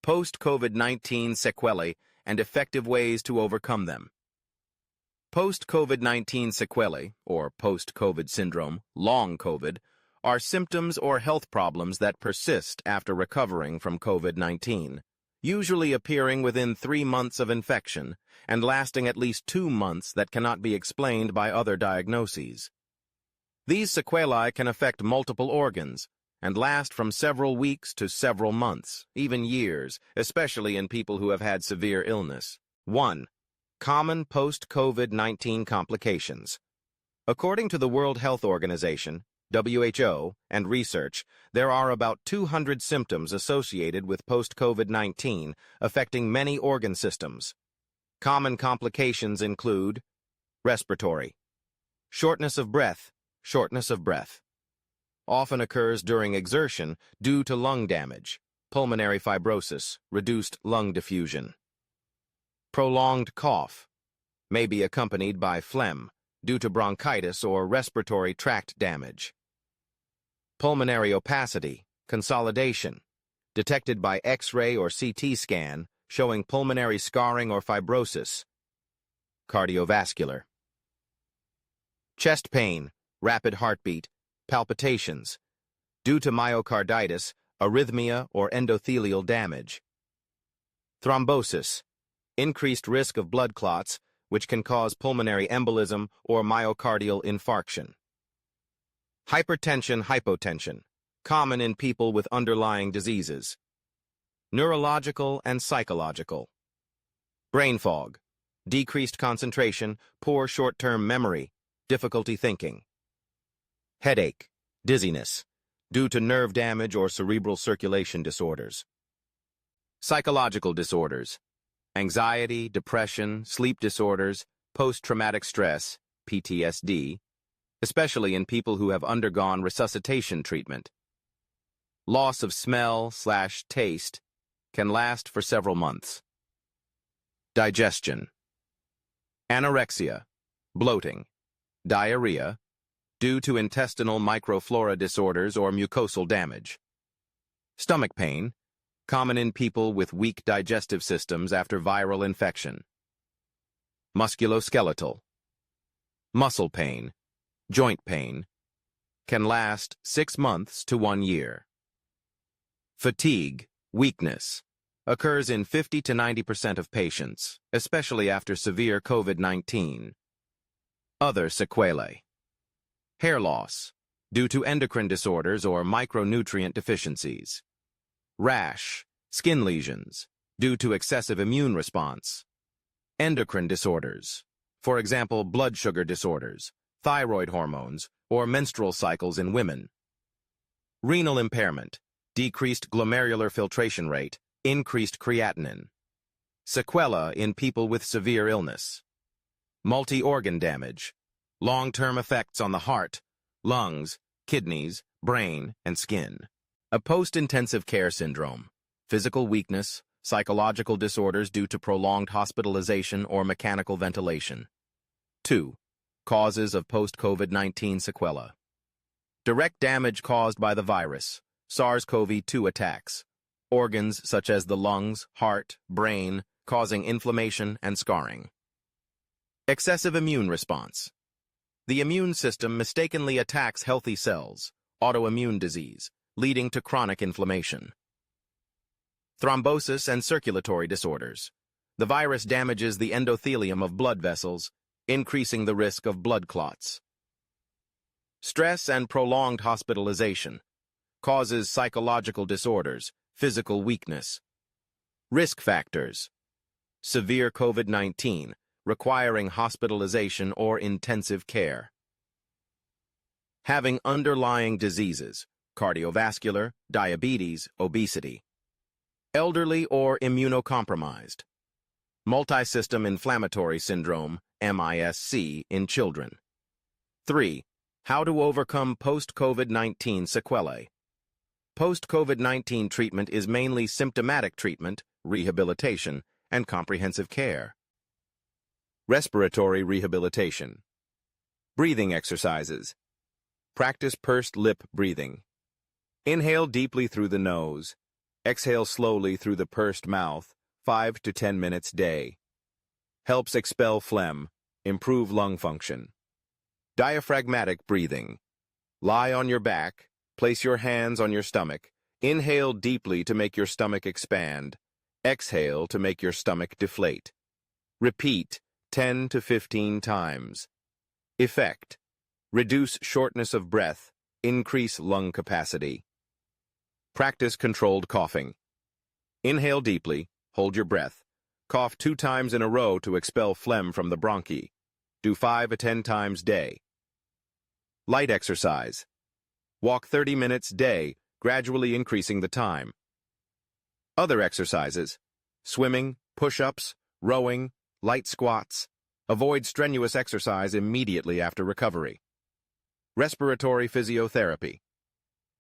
Post-COVID-19 sequelae and effective ways to overcome them. Post-COVID-19 sequelae, or post-COVID syndrome, long COVID, are symptoms or health problems that persist after recovering from COVID-19, usually appearing within 3 months of infection and lasting at least 2 months that cannot be explained by other diagnoses. These sequelae can affect multiple organs and last from several weeks to several months, even years, especially in people who have had severe illness. 1. Common post-COVID-19 complications. According to the World Health Organization, WHO, and research, there are about 200 symptoms associated with post-COVID-19 affecting many organ systems. Common complications include respiratory, shortness of breath, often occurs during exertion due to lung damage, pulmonary fibrosis, reduced lung diffusion. Prolonged cough may be accompanied by phlegm due to bronchitis or respiratory tract damage. Pulmonary opacity, consolidation, detected by X-ray or CT scan showing pulmonary scarring or fibrosis. Cardiovascular. Chest pain, rapid heartbeat, palpitations, due to myocarditis, arrhythmia, or endothelial damage. Thrombosis, increased risk of blood clots, which can cause pulmonary embolism or myocardial infarction. Hypertension, common in people with underlying diseases. Neurological and psychological. Brain fog, decreased concentration, poor short-term memory, difficulty thinking. Headache, dizziness, due to nerve damage or cerebral circulation disorders. Psychological disorders, anxiety, depression, sleep disorders, post-traumatic stress, PTSD, especially in people who have undergone resuscitation treatment. Loss of smell/taste can last for several months. Digestion. Anorexia, bloating, diarrhea, due to intestinal microflora disorders or mucosal damage. Stomach pain, common in people with weak digestive systems after viral infection. Musculoskeletal. Muscle pain, joint pain, can last 6 months to 1 year. Fatigue, weakness, occurs in 50 to 90% of patients, especially after severe COVID-19. Other sequelae. Hair loss, due to endocrine disorders or micronutrient deficiencies. Rash, skin lesions, due to excessive immune response. Endocrine disorders, for example, blood sugar disorders, thyroid hormones, or menstrual cycles in women. Renal impairment, decreased glomerular filtration rate, increased creatinine. Sequela in people with severe illness. Multi-organ damage, long-term effects on the heart, lungs, kidneys, brain, and skin. A post-intensive care syndrome, physical weakness, psychological disorders due to prolonged hospitalization or mechanical ventilation. 2. Causes of post-COVID-19 sequela. Direct damage caused by the virus, SARS-CoV-2 attacks, organs such as the lungs, heart, brain, causing inflammation and scarring. Excessive immune response. The immune system mistakenly attacks healthy cells, autoimmune disease, leading to chronic inflammation. Thrombosis and circulatory disorders. The virus damages the endothelium of blood vessels, increasing the risk of blood clots. Stress and prolonged hospitalization causes psychological disorders, physical weakness. Risk factors. Severe COVID-19, requiring hospitalization or intensive care. Having underlying diseases, cardiovascular, diabetes, obesity. Elderly or immunocompromised. Multisystem inflammatory syndrome, MIS-C, in children. 3. How to overcome post-COVID-19 sequelae. Post-COVID-19 treatment is mainly symptomatic treatment, rehabilitation, and comprehensive care. Respiratory rehabilitation. Breathing exercises. Practice pursed lip breathing. Inhale deeply through the nose. Exhale slowly through the pursed mouth, 5 to 10 minutes day. Helps expel phlegm, improve lung function. Diaphragmatic breathing. Lie on your back, place your hands on your stomach. Inhale deeply to make your stomach expand. Exhale to make your stomach deflate. Repeat 10 to 15 times. Effect: reduce shortness of breath, increase lung capacity. Practice controlled coughing. Inhale deeply, hold your breath. Cough 2 times in a row to expel phlegm from the bronchi. Do 5 to 10 times day. Light exercise. Walk 30 minutes day, gradually increasing the time. Other exercises: swimming, push-ups, rowing, light squats. Avoid strenuous exercise immediately after recovery. Respiratory physiotherapy.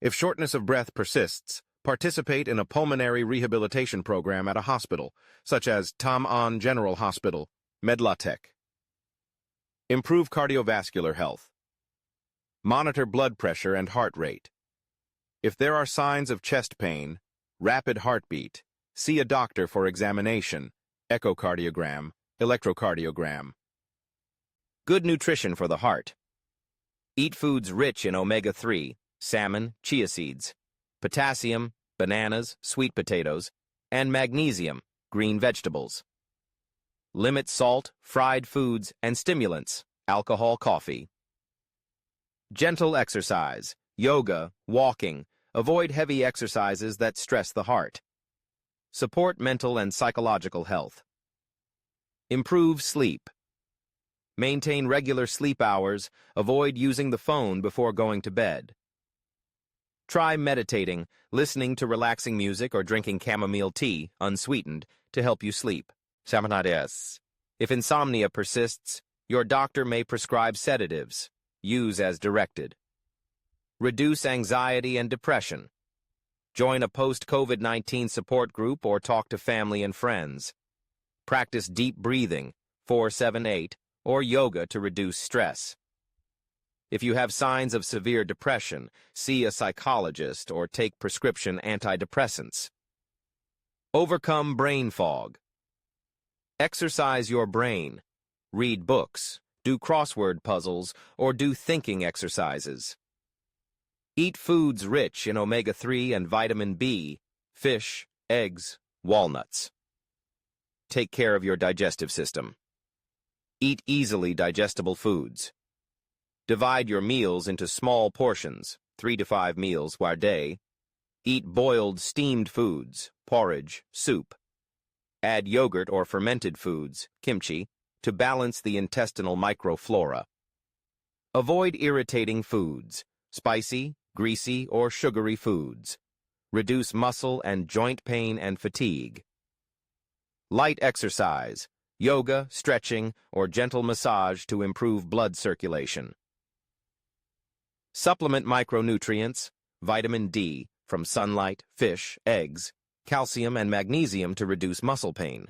If shortness of breath persists, participate in a pulmonary rehabilitation program at a hospital, such as Tam An General Hospital, Medlatech. Improve cardiovascular health. Monitor blood pressure and heart rate. If there are signs of chest pain, rapid heartbeat, see a doctor for examination, echocardiogram, electrocardiogram. Good nutrition for the heart. Eat foods rich in omega-3, salmon, chia seeds, potassium, bananas, sweet potatoes, and magnesium, green vegetables. Limit salt, fried foods, and stimulants, alcohol, coffee. Gentle exercise, yoga, walking. Avoid heavy exercises that stress the heart. Support mental and psychological health. Improve sleep. Maintain regular sleep hours. Avoid using the phone before going to bed. Try meditating, listening to relaxing music, or drinking chamomile tea, unsweetened, to help you sleep. If insomnia persists, your doctor may prescribe sedatives. Use as directed. Reduce anxiety and depression. Join a post-COVID-19 support group or talk to family and friends. Practice deep breathing, 4-7-8, or yoga to reduce stress. If you have signs of severe depression, see a psychologist or take prescription antidepressants. Overcome brain fog. Exercise your brain. Read books, do crossword puzzles, or do thinking exercises. Eat foods rich in omega-3 and vitamin B, fish, eggs, walnuts. Take care of your digestive system. Eat easily digestible foods. Divide your meals into small portions, 3 to 5 meals per day. Eat boiled, steamed foods, porridge, soup. Add yogurt or fermented foods, kimchi, to balance the intestinal microflora. Avoid irritating foods, spicy, greasy, or sugary foods. Reduce muscle and joint pain and fatigue. Light exercise, yoga, stretching, or gentle massage to improve blood circulation. Supplement micronutrients, vitamin D, from sunlight, fish, eggs, calcium and magnesium to reduce muscle pain.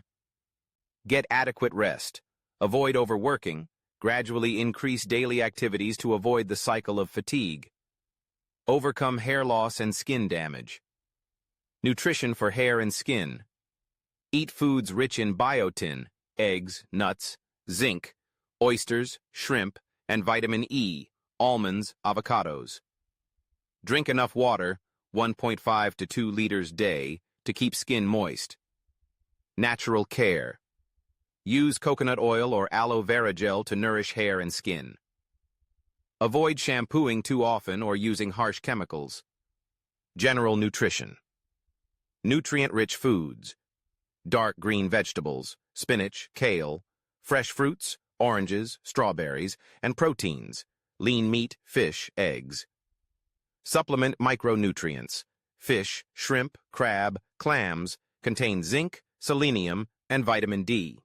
Get adequate rest. Avoid overworking. Gradually increase daily activities to avoid the cycle of fatigue. Overcome hair loss and skin damage. Nutrition for hair and skin. Eat foods rich in biotin, eggs, nuts, zinc, oysters, shrimp, and vitamin E, almonds, avocados. Drink enough water, 1.5 to 2 liters day, to keep skin moist. Natural care. Use coconut oil or aloe vera gel to nourish hair and skin. Avoid shampooing too often or using harsh chemicals. General nutrition. Nutrient-rich foods. Dark green vegetables, spinach, kale, fresh fruits, oranges, strawberries, and proteins, lean meat, fish, eggs. Supplement micronutrients. Fish, shrimp, crab, clams contain zinc, selenium, and vitamin D.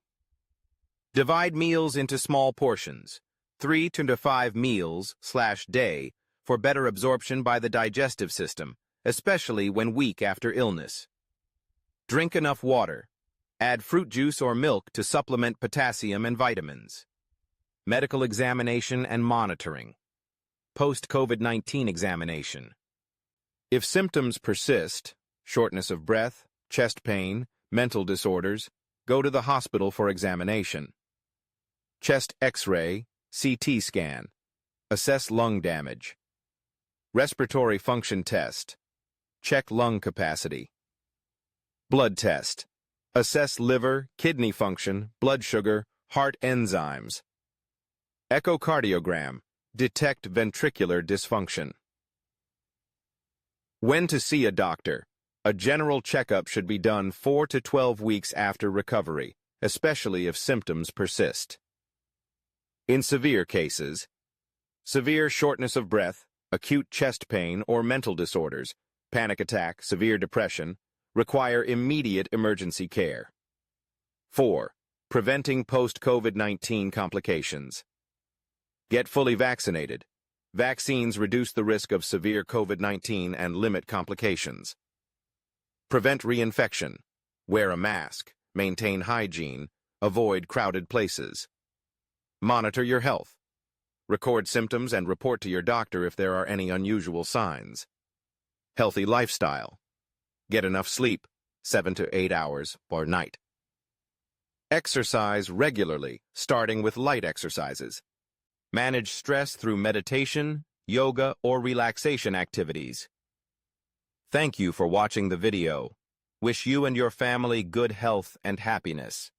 Divide meals into small portions, 3 to 5 meals/day, for better absorption by the digestive system, especially when weak after illness. Drink enough water. Add fruit juice or milk to supplement potassium and vitamins. Medical examination and monitoring. Post-COVID-19 examination. If symptoms persist, shortness of breath, chest pain, mental disorders, go to the hospital for examination. Chest X-ray, CT scan. Assess lung damage. Respiratory function test. Check lung capacity. Blood test. Assess liver, kidney function, blood sugar, heart enzymes. Echocardiogram. Detect ventricular dysfunction. When to see a doctor. A general checkup should be done 4 to 12 weeks after recovery, especially if symptoms persist. In severe cases, severe shortness of breath, acute chest pain or mental disorders, panic attack, severe depression, require immediate emergency care. 4. Preventing post-COVID-19 complications. Get fully vaccinated. Vaccines reduce the risk of severe COVID-19 and limit complications. Prevent reinfection. Wear a mask. Maintain hygiene. Avoid crowded places. Monitor your health. Record symptoms and report to your doctor if there are any unusual signs. Healthy lifestyle. Get enough sleep, 7 to 8 hours per night. Exercise regularly, starting with light exercises. Manage stress through meditation, yoga, or relaxation activities. Thank you for watching the video. Wish you and your family good health and happiness.